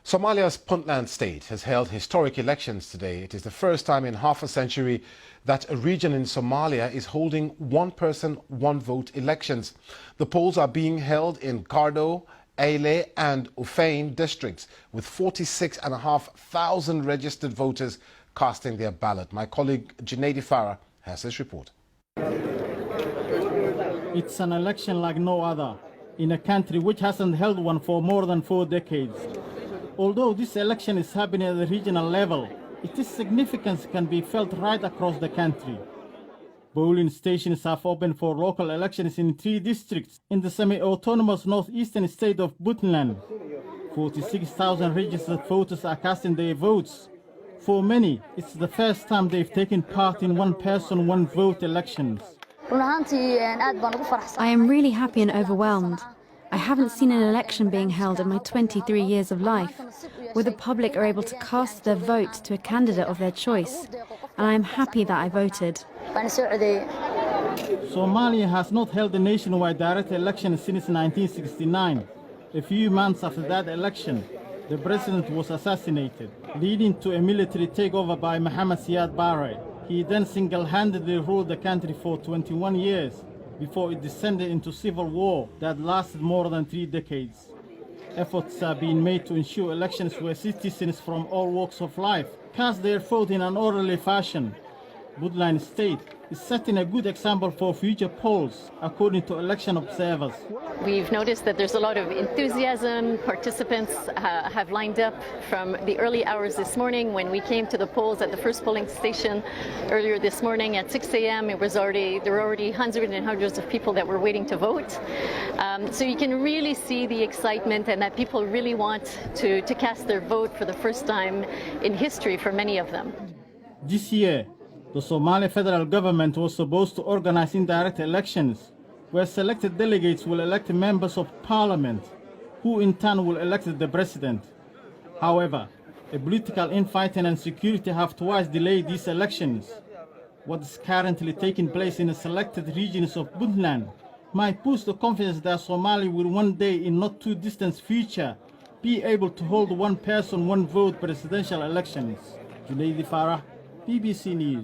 Somalia's Puntland state has held historic elections today. It is the first time in half a century that a region in Somalia is holding one-person, one-vote elections. The polls are being held in Gardo, Aile and Ufein districts, with 46,500 registered voters casting their ballot. My colleague Junaidi Farah has this report. It's an election like no other in a country which hasn't held one for more than 4 decades. Although this election is happening at the regional level, its significance can be felt right across the country. Polling stations have opened for local elections in 3 districts in the semi-autonomous northeastern state of Puntland. 46,000 registered voters are casting their votes. For many, it's the first time they've taken part in one-person, one-vote elections. I am really happy and overwhelmed. I haven't seen an election being held in my 23 years of life, where the public are able to cast their vote to a candidate of their choice, and I am happy that I voted. Somalia has not held a nationwide direct election since 1969. A few months after that election, the president was assassinated, leading to a military takeover by Mohamed Siad Barre. He then single-handedly ruled the country for 21 years before it descended into civil war that lasted more than 3 decades. Efforts are being made to ensure elections where citizens from all walks of life cast their vote in an orderly fashion. Puntland State is setting a good example for future polls, according to election observers. We've noticed that there's a lot of enthusiasm. Participants have lined up from the early hours this morning. When we came to the polls at the first polling station earlier this morning at 6 a.m., there were already hundreds and hundreds of people that were waiting to vote. So you can really see the excitement and that people really want to cast their vote for the first time in history for many of them. This year, the Somali federal government was supposed to organize indirect elections, where selected delegates will elect members of parliament, who in turn will elect the president. However, a political infighting and security have twice delayed these elections. What is currently taking place in the selected regions of Puntland might boost the confidence that Somalia will one day in not too distant future be able to hold one-person, one-vote presidential elections. Junaidi Farah, BBC News.